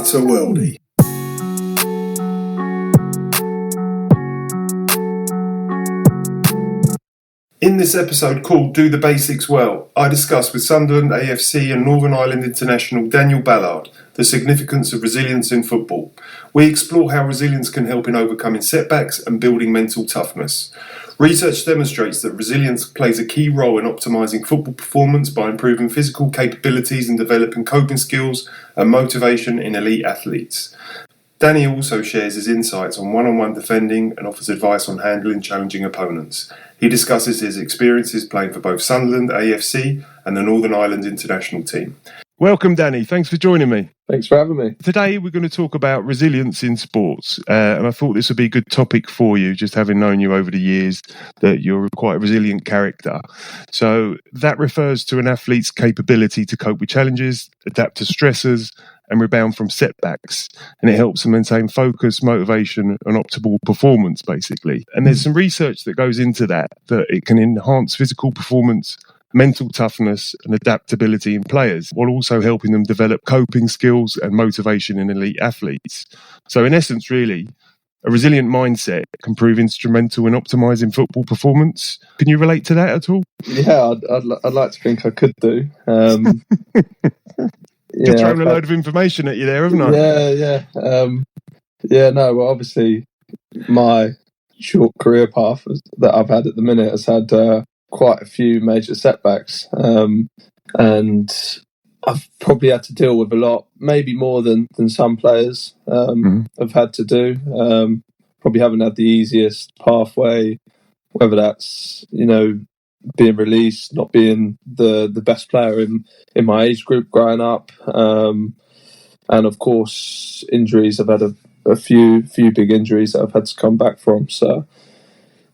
utter Worldie. In this episode called Do the Basics Well, I discuss with Sunderland A.F.C. and Northern Ireland international Daniel Ballard the significance of resilience in football. We explore how resilience can help in overcoming setbacks and building mental toughness. Research demonstrates that resilience plays a key role in optimising football performance by improving physical capabilities and developing coping skills and motivation in elite athletes. Danny also shares his insights on one-on-one defending and offers advice on handling challenging opponents. He discusses his experiences playing for both Sunderland A.F.C. and the Northern Ireland international team. Welcome, Danny. Thanks for joining me. Thanks for having me. Today we're going to talk about resilience in sports, and I thought this would be a good topic for you, just having known you over the years, that you're quite a resilient character. So that refers to an athlete's capability to cope with challenges, adapt to stressors, and rebound from setbacks, and it helps them maintain focus, motivation and optimal performance, basically. And there's some research that goes into that it can enhance physical performance, mental toughness and adaptability in players, while also helping them develop coping skills and motivation in elite athletes. So in essence, really, a resilient mindset can prove instrumental in optimising football performance. Can you relate to that at all? Yeah, I'd like to think I could do. Just throwing a load of information at you there, haven't I? No, well, obviously, my short career path that I've had at the minute has had quite a few major setbacks. And I've probably had to deal with a lot, maybe more than some players have had to do. Probably haven't had the easiest pathway, whether that's, being released, not being the best player in my age group growing up, and of course injuries. I've had a few big injuries that I've had to come back from. So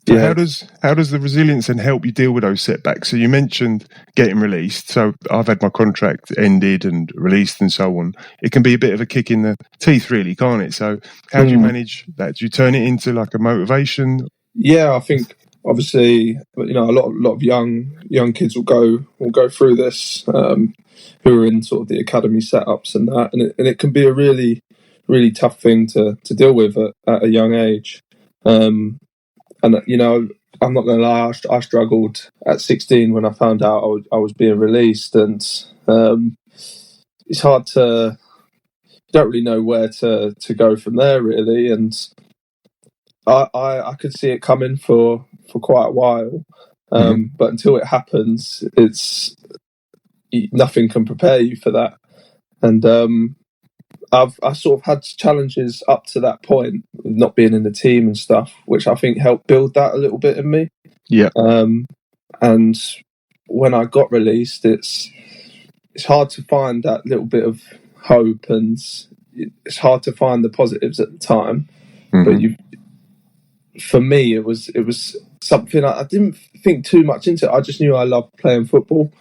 how does the resilience then help you deal with those setbacks? So you mentioned getting released. So I've had my contract ended and released and so on. It can be a bit of a kick in the teeth, really, can't it? So how do you manage that? Do you turn it into like a motivation? Yeah, I think obviously, a lot of young kids will go through this, who are in sort of the academy setups and that, and it can be a really, really tough thing to deal with at a young age. And I'm not going to lie, I struggled at 16 when I found out I was being released, and it's hard to, you don't really know where to go from there, really. And I could see it coming for quite a while, but until it happens, nothing can prepare you for that. And I sort of had challenges up to that point, not being in the team and stuff, which I think helped build that a little bit in me. Yeah. And when I got released, it's hard to find that little bit of hope, and it's hard to find the positives at the time. But for me, it was something I didn't think too much into. I just knew I loved playing football,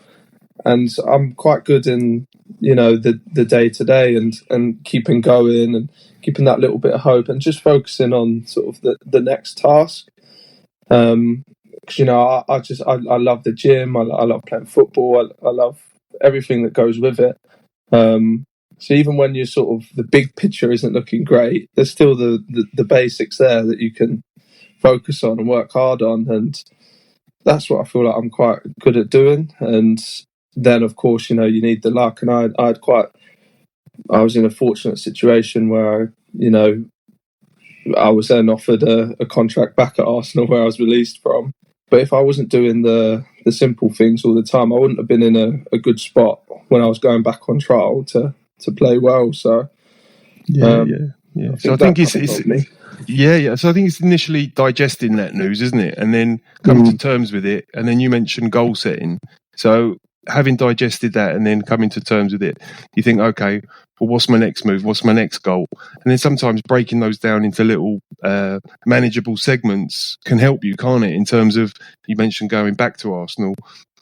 and I'm quite good in the day to day and keeping going and keeping that little bit of hope and just focusing on sort of the next task. Because I love the gym. I love playing football. I love everything that goes with it. So even when you're sort of the big picture isn't looking great, there's still the basics there that you can focus on and work hard on, and that's what I feel like I'm quite good at doing. And then of course, you need the luck, and I was in a fortunate situation where I was then offered a contract back at Arsenal where I was released from. But if I wasn't doing the simple things all the time, I wouldn't have been in a good spot when I was going back on trial to play well. So So I think it's initially digesting that news, isn't it? And then coming to terms with it. And then you mentioned goal setting. So having digested that and then coming to terms with it, you think, okay, well, what's my next move? What's my next goal? And then sometimes breaking those down into little manageable segments can help you, can't it? In terms of, you mentioned going back to Arsenal,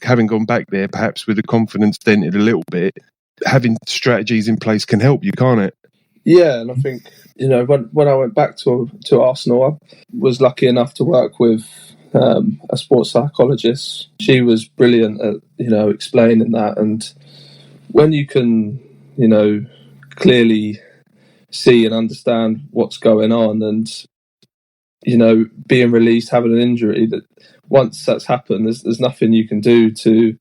having gone back there, perhaps with the confidence dented a little bit, having strategies in place can help you, can't it? Yeah, and I think, when I went back to Arsenal, I was lucky enough to work with a sports psychologist. She was brilliant at, explaining that. And when you can, clearly see and understand what's going on, and being released, having an injury, that once that's happened, there's nothing you can do to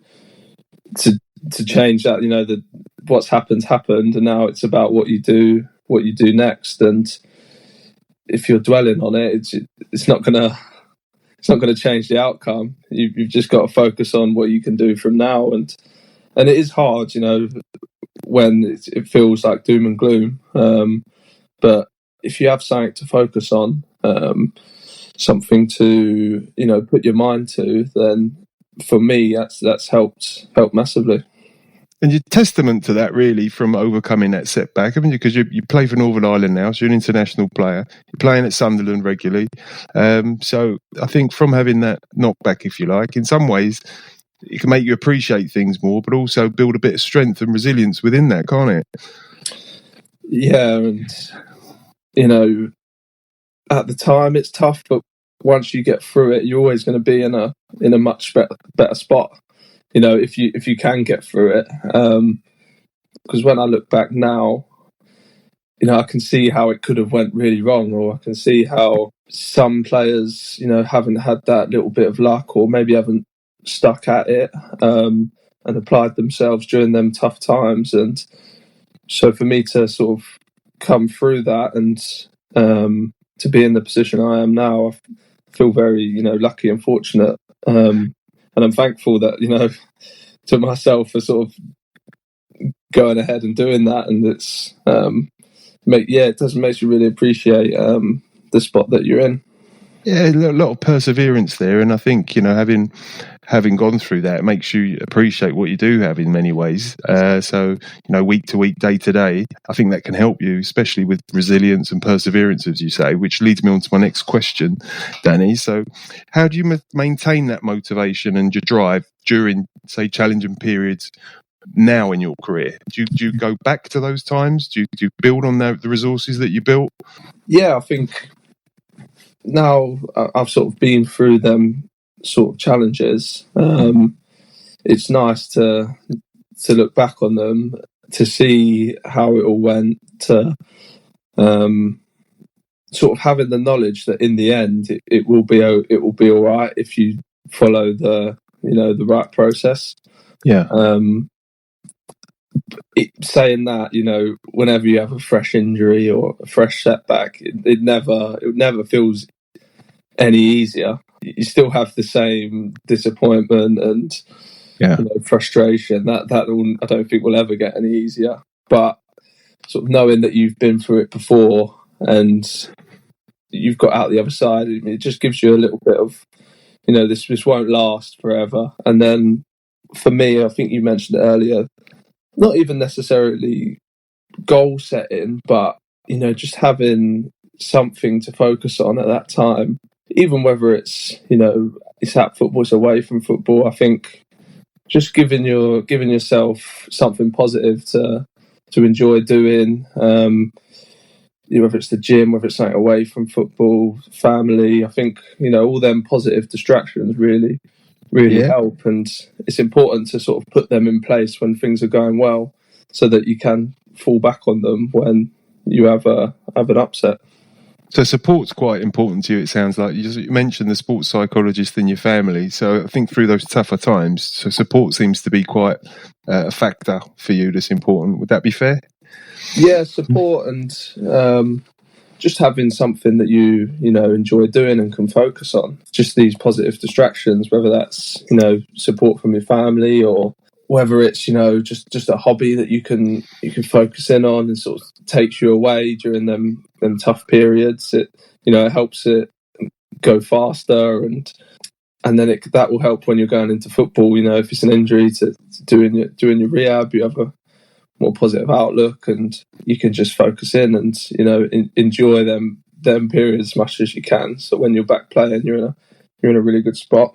change that. That what's happened, and now it's about what you do next. And if you're dwelling on it, it's not gonna change the outcome. You've just got to focus on what you can do from now, and it is hard, when it feels like doom and gloom. But if you have something to focus on, something to put your mind to, then for me that's helped massively. And you're testament to that, really, from overcoming that setback, haven't you? Because you play for Northern Ireland now, so you're an international player. You're playing at Sunderland regularly. So I think from having that knockback, if you like, in some ways, it can make you appreciate things more, but also build a bit of strength and resilience within that, can't it? Yeah, and at the time it's tough, but once you get through it, you're always going to be in a much better spot. If you can get through it, because when I look back now, I can see how it could have went really wrong, or I can see how some players, haven't had that little bit of luck, or maybe haven't stuck at it and applied themselves during them tough times. And so for me to sort of come through that and to be in the position I am now, I feel very, lucky and fortunate. And I'm thankful that, to myself for sort of going ahead and doing that. And it's, it makes you really appreciate the spot that you're in. Yeah, a lot of perseverance there. And I think, having gone through that, it makes you appreciate what you do have in many ways. So, week to week, day to day, I think that can help you, especially with resilience and perseverance, as you say, which leads me on to my next question, Danny. So how do you maintain that motivation and your drive during, say, challenging periods now in your career? Do you go back to those times? Do you build on the resources that you built? Yeah, I think now I've sort of been through them sort of challenges. It's nice to look back on them, to see how it all went, to sort of having the knowledge that in the end it will be all right if you follow the right process. Yeah. Saying that, whenever you have a fresh injury or a fresh setback, it never feels any easier. You still have the same disappointment and frustration. That I don't think will ever get any easier. But sort of knowing that you've been through it before and you've got out the other side, it just gives you a little bit of, this won't last forever. And then for me, I think you mentioned it earlier, not even necessarily goal setting, but just having something to focus on at that time, even whether it's it's at football, it's away from football. I think just giving yourself something positive to enjoy doing, whether it's the gym, whether it's something away from football, family. I think all them positive distractions really help, and it's important to sort of put them in place when things are going well, so that you can fall back on them when you have an upset. So support's quite important to you, it sounds like. You mentioned the sports psychologist in your family. So I think through those tougher times, so support seems to be quite a factor for you that's important. Would that be fair? Yeah, support and just having something that you enjoy doing and can focus on. Just these positive distractions, whether that's support from your family, or whether it's just a hobby that you can focus in on and sort of takes you away during them tough periods. It it helps it go faster, and then that will help when you're going into football. If it's an injury, to doing your rehab, you have a more positive outlook, and you can just focus in and enjoy them periods as much as you can. So when you're back playing, you're in a really good spot.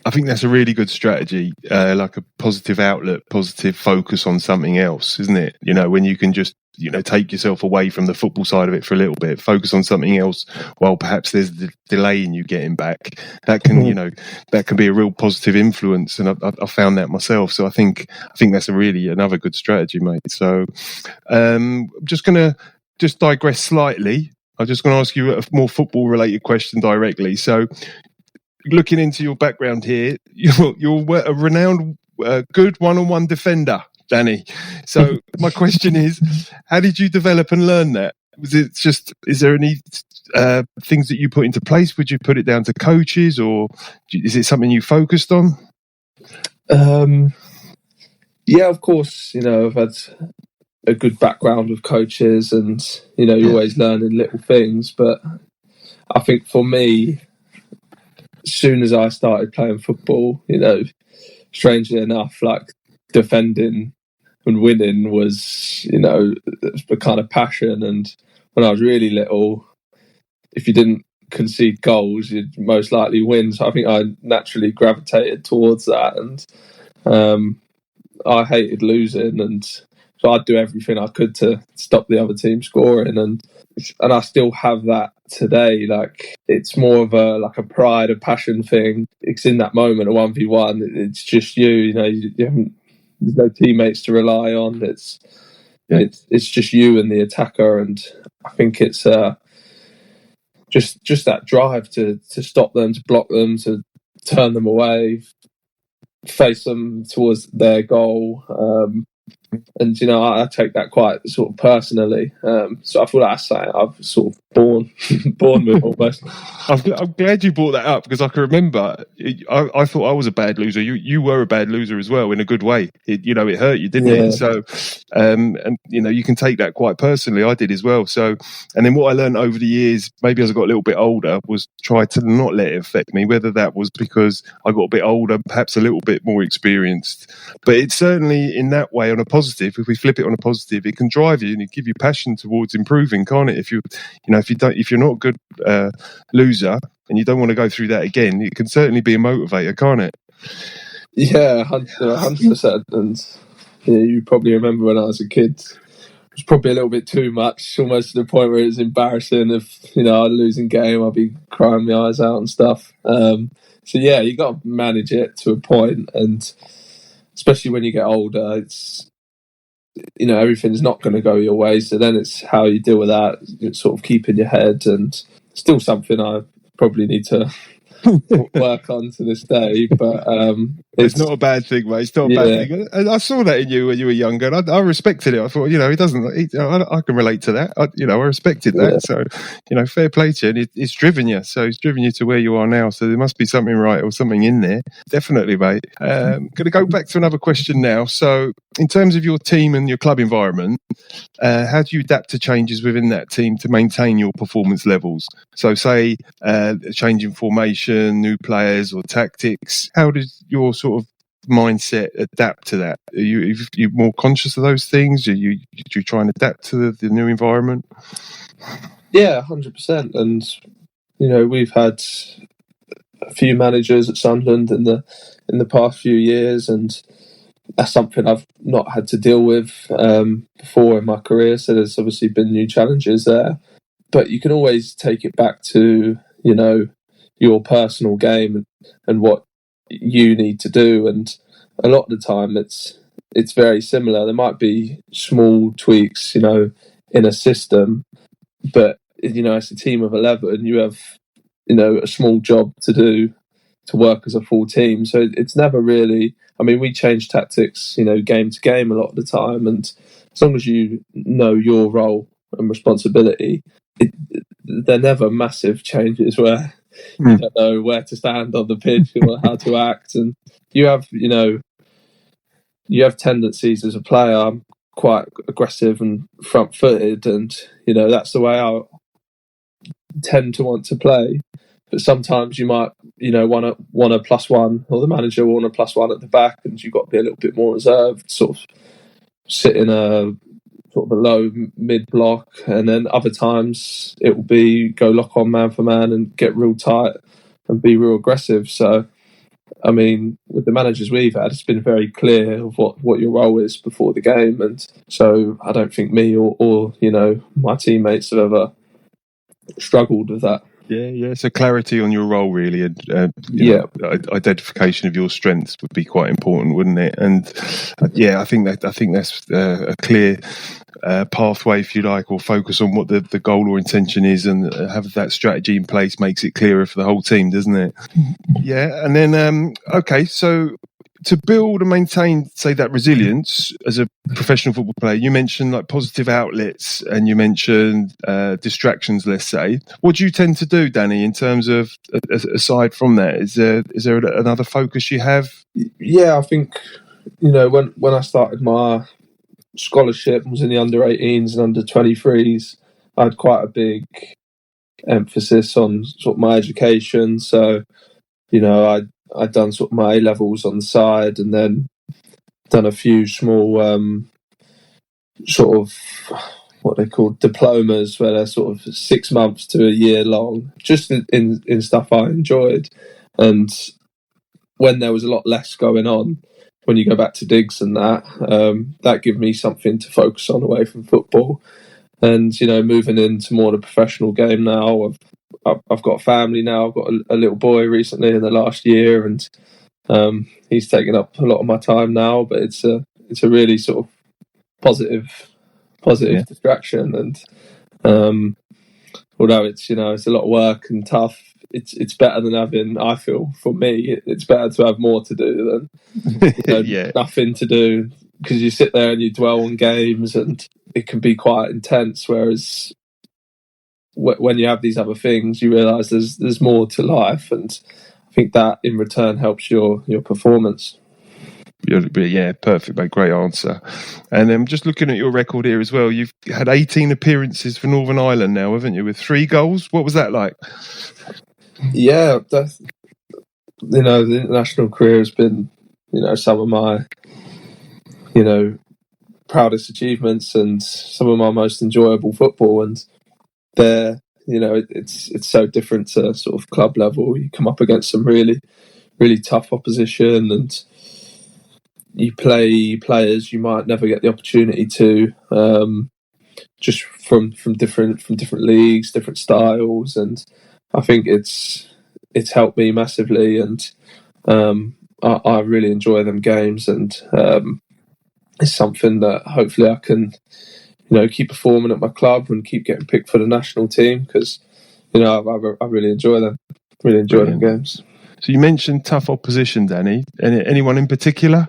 I think that's a really good strategy, like a positive outlook, positive focus on something else, isn't it? When you can just take yourself away from the football side of it for a little bit, focus on something else while perhaps there's the delay in you getting back. That can that can be a real positive influence, and I found that myself. So I think that's another good strategy, mate. So I'm just going to just digress slightly. I'm just going to ask you a more football-related question directly. So, looking into your background here, you're a renowned, good one-on-one defender, Danny. So, my question is, how did you develop and learn that? Is there any things that you put into place? Would you put it down to coaches, or is it something you focused on? Yeah, of course. I've had a good background with coaches, and you're always learning little things. But I think for me, as soon as I started playing football, strangely enough, like defending and winning was, the kind of passion. And when I was really little, if you didn't concede goals, you'd most likely win. So I think I naturally gravitated towards that, and I hated losing, and so I'd do everything I could to stop the other team scoring, and I still have that today. Like, it's more of a pride, a passion thing. It's in that moment, a 1v1. It's just you haven't, there's no teammates to rely on. It's just you and the attacker, and I think it's just that drive to stop them, to block them, to turn them away, face them towards their goal. And I take that quite sort of personally. So I feel like I've sort of born with almost. I'm glad you brought that up, because I can remember I thought I was a bad loser. You were a bad loser as well, in a good way. It hurt you, didn't it? So and you can take that quite personally. I did as well. So, and then what I learned over the years, maybe as I got a little bit older, was try to not let it affect me. Whether that was because I got a bit older, perhaps a little bit more experienced, but it's certainly in that way, on a positive. If we flip it on a positive, it can drive you and it give you passion towards improving, can't it? If you're not a good loser and you don't want to go through that again, it can certainly be a motivator, can't it? Yeah, 100%. And you probably remember when I was a kid, it was probably a little bit too much, almost to the point where it's embarrassing. If I'd losing game, I'd be crying my eyes out and stuff. So yeah, you got to manage it to a point, and especially when you get older, it's everything's not going to go your way. So then it's how you deal with that. It's sort of keeping your head, and still something I probably need to work on to this day. But it's not a bad thing, mate. It's not a bad thing. And I saw that in you when you were younger, and I respected it. I thought, he doesn't. I can relate to that. I respected that. So, fair play to you. And it's driven you. So it's driven you to where you are now. So there must be something right or something in there. Definitely, mate. Going to go back to another question now. So, in terms of your team and your club environment, how do you adapt to changes within that team to maintain your performance levels? So, say changing formation, new players, or tactics. How does your sort of mindset adapt to that? Are you more conscious of those things? Do you try and adapt to the new environment? Yeah, 100%. And we've had a few managers at Sunderland in the past few years, and that's something I've not had to deal with before in my career. So there's obviously been new challenges there, but you can always take it back to your personal game and what you need to do. And a lot of the time it's very similar. There might be small tweaks in a system, but it's a team of 11. You have a small job to do to work as a full team. So it's never really, we change tactics game to game a lot of the time, and as long as you know your role and responsibility, they're never massive changes where you don't know where to stand on the pitch or how to act. And you have tendencies as a player. I'm quite aggressive and front-footed, and that's the way I tend to want to play. But sometimes you might want a +1, or the manager will want a +1 at the back, and you've got to be a little bit more reserved, sort of sit in a sort of a low mid block. And then other times it will be go lock on man for man and get real tight and be real aggressive. So with the managers we've had, it's been very clear of what your role is before the game, and so I don't think me or my teammates have ever struggled with that. Yeah. So clarity on your role, really, and identification of your strengths would be quite important, wouldn't it? And I think that's a clear pathway, if you like, or focus on what the goal or intention is, and have that strategy in place makes it clearer for the whole team, doesn't it? Yeah. And then, okay, so to build and maintain, say, that resilience as a professional football player, you mentioned like positive outlets and you mentioned distractions, let's say. What do you tend to do, Danny, in terms of, aside from that, is there another focus you have? Yeah, I think, when I started my scholarship, was in the under 18s and under 23s, I had quite a big emphasis on sort of my education. So, I'd done sort of my A levels on the side, and then done a few small sort of what they call diplomas, where they're sort of 6 months to a year long, just in stuff I enjoyed. And when there was a lot less going on, when you go back to digs and that gave me something to focus on away from football. And moving into more the professional game now, I've got a family now. I've got a little boy recently in the last year, and he's taken up a lot of my time now. But it's a really sort of positive distraction. And although it's it's a lot of work and tough, it's better than having. I feel, for me, it's better to have more to do than nothing to do, because you sit there and you dwell on games, and it can be quite intense. Whereas when you have these other things, you realise there's more to life, and I think that in return helps your performance. Yeah, perfect, mate. Great answer. And I'm just looking at your record here as well. You've had 18 appearances for Northern Ireland now, haven't you, with 3 goals? What was that like? Yeah, the international career has been, some of my, proudest achievements and some of my most enjoyable football. And there, it's so different to sort of club level. You come up against some really, really tough opposition, and you play players you might never get the opportunity to, just from different leagues, different styles. And I think it's helped me massively, and I really enjoy them games, and it's something that hopefully I can keep performing at my club and keep getting picked for the national team, because I really enjoy them. Really enjoy them games. So you mentioned tough opposition, Danny. Anyone in particular?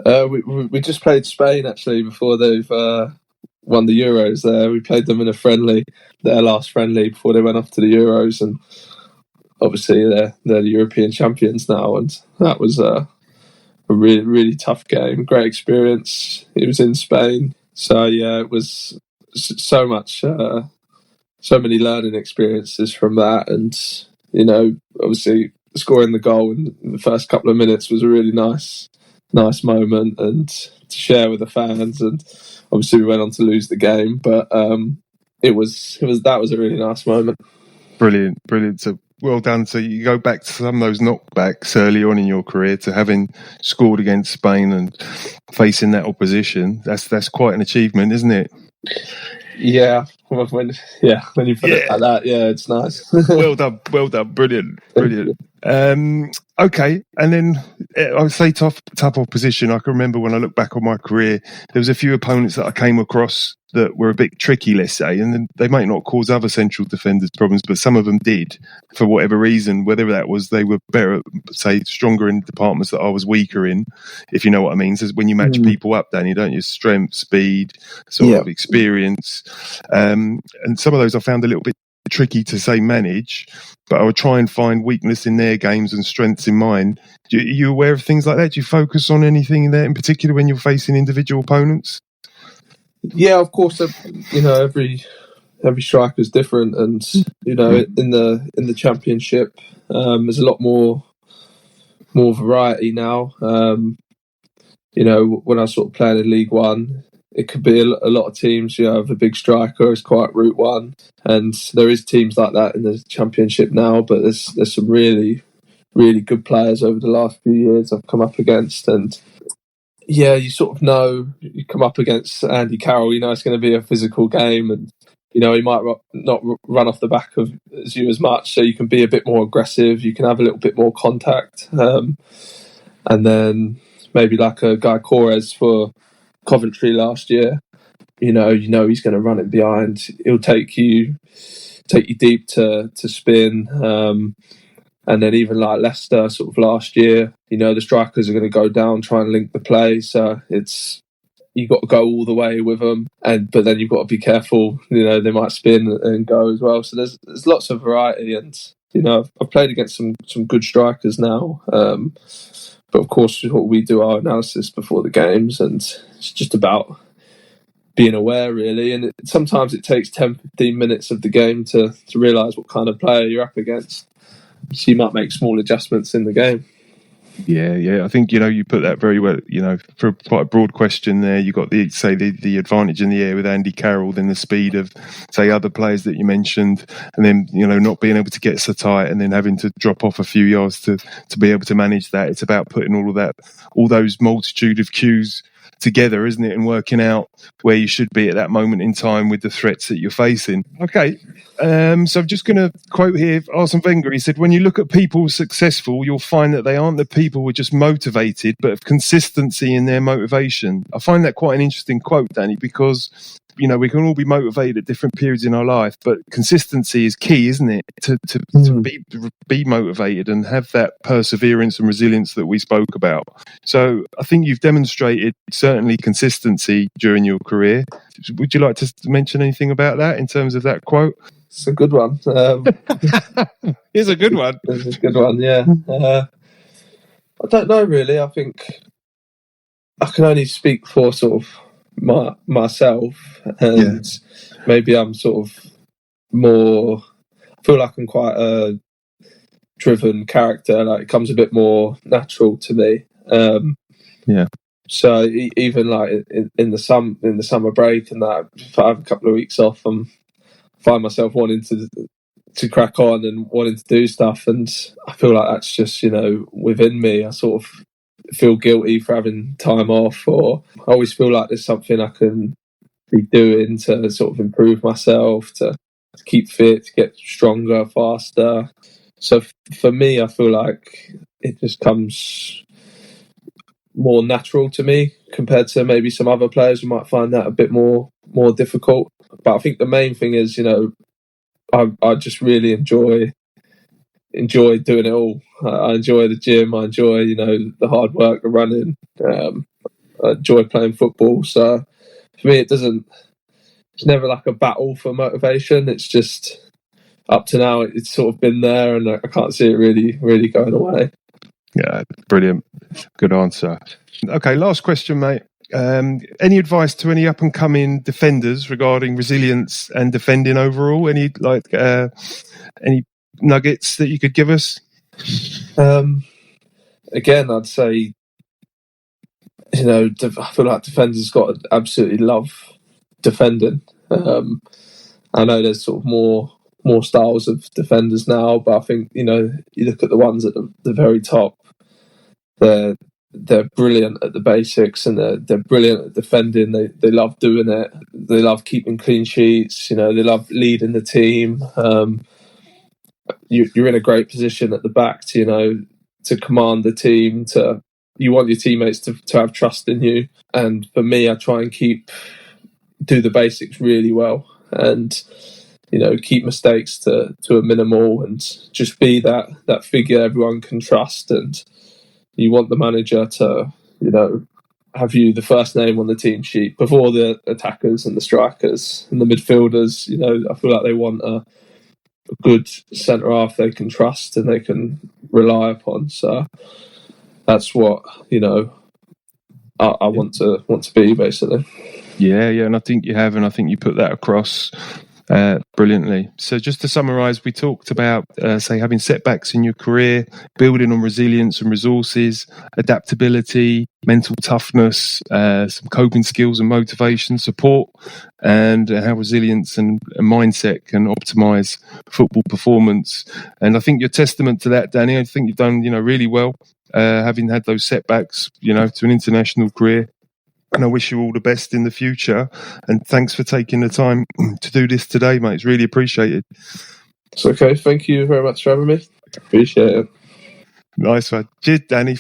We just played Spain actually before they've won the Euros. There, we played them in a friendly, their last friendly before they went off to the Euros, and obviously they're the European champions now. And that was a really, really tough game. Great experience. It was in Spain, so yeah, it was so much, so many learning experiences from that. And obviously scoring the goal in the first couple of minutes was a really nice moment, and to share with the fans. And obviously we went on to lose the game, but that was a really nice moment. Brilliant. So well done. So you go back to some of those knockbacks early on in your career to having scored against Spain and facing that opposition. That's quite an achievement, isn't it? Yeah, when you put it like that, yeah, it's nice. Well done, brilliant. Okay, and then I would say tough opposition. I can remember when I look back on my career, there was a few opponents that I came across that were a bit tricky, let's say, and they might not cause other central defenders problems, but some of them did for whatever reason, whether that was they were better, say, stronger in departments that I was weaker in, if you know what I mean. So when you match people up, Danny, don't you? Strength, speed, sort of experience. And some of those I found a little bit tricky to say manage, but I would try and find weakness in their games and strengths in mine. Are you aware of things like that? Do you focus on anything in there in particular when you're facing individual opponents? Yeah, of course. Every striker is different, and in the championship, there's a lot more variety now. When I was sort of playing in League One, it could be a lot of teams. Have a big striker is quite Route One, and there is teams like that in the championship now. But there's some really, really good players over the last few years I've come up against, and yeah, you sort of know you come up against Andy Carroll. It's going to be a physical game, and he might not run off the back of you as much, so you can be a bit more aggressive. You can have a little bit more contact, and then maybe like a Guy Corez for Coventry last year. you know he's going to run it behind. He'll take you deep to spin. And then even like Leicester sort of last year, you know, the strikers are going to go down, try and link the play. So you've got to go all the way with them. But then you've got to be careful, you know, they might spin and go as well. So there's lots of variety. And, you know, I've played against some good strikers now. But of course, we do our analysis before the games, and it's just about being aware, really. And sometimes it takes 10, 15 minutes of the game to realise what kind of player you're up against. So you might make small adjustments in the game. Yeah. I think, you know, you put that very well, you know, for quite a broad question there. You got the advantage in the air with Andy Carroll, then the speed of, say, other players that you mentioned, and then, you know, not being able to get so tight and then having to drop off a few yards to be able to manage that. It's about putting all those multitude of cues together, isn't it, and working out where you should be at that moment in time with the threats that you're facing. Okay, so I'm just going to quote here Arsene Wenger. He said, "When you look at people successful, you'll find that they aren't the people who are just motivated, but of consistency in their motivation." I find that quite an interesting quote, Danny, because, you know, we can all be motivated at different periods in our life, but consistency is key, isn't it? To be motivated and have that perseverance and resilience that we spoke about. So I think you've demonstrated certainly consistency during your career. Would you like to mention anything about that in terms of that quote? It's a good one. It's a good one. It's a good one, yeah. I don't know, really. I think I can only speak for sort of myself, and maybe I'm sort of more, I feel like I'm quite a driven character. Like, it comes a bit more natural to me. So even like in the summer break and that, if I have a couple of weeks off, and find myself wanting to crack on and wanting to do stuff, and I feel like that's just, you know, within me. I sort of feel guilty for having time off, or I always feel like there's something I can be doing to sort of improve myself, to keep fit, to get stronger, faster. So for me, I feel like it just comes more natural to me compared to maybe some other players who might find that a bit more difficult. But I think the main thing is, you know, I just really enjoy doing it all. I enjoy the gym. I enjoy, you know, the hard work, the running. I enjoy playing football. So for me, it's never like a battle for motivation. It's just, up to now, it's sort of been there, and I can't see it really going away. Yeah, brilliant. Good answer. Okay, last question, mate. Any advice to any up and coming defenders regarding resilience and defending overall? Any nuggets that you could give us? Again, I'd say, you know, I feel like defenders got to absolutely love defending. I know there's sort of more styles of defenders now, but I think, you know, you look at the ones at the very top, they're brilliant at the basics, and they're brilliant at defending. They love doing it. They love keeping clean sheets. You know, they love leading the team. You're in a great position at the back to, you know, to command the team. You want your teammates to have trust in you. And for me, I try and do the basics really well, and, you know, keep mistakes to a minimal, and just be that figure everyone can trust. And you want the manager to, you know, have you the first name on the team sheet before the attackers and the strikers and the midfielders. You know, I feel like they want a good centre half they can trust and they can rely upon. So that's what, you know, I want to be, basically. Yeah, and I think you have, and I think you put that across brilliantly. So just to summarise, we talked about, say, having setbacks in your career, building on resilience and resources, adaptability, mental toughness, some coping skills and motivation, support, and how resilience and mindset can optimise football performance. And I think you're testament to that, Danny. I think you've done, you know, really well, having had those setbacks, you know, to an international career. And I wish you all the best in the future. And thanks for taking the time to do this today, mate. It's really appreciated. It's okay. Thank you very much for having me. Appreciate it. Nice one. Cheers, Danny.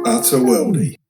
Utter Worldie.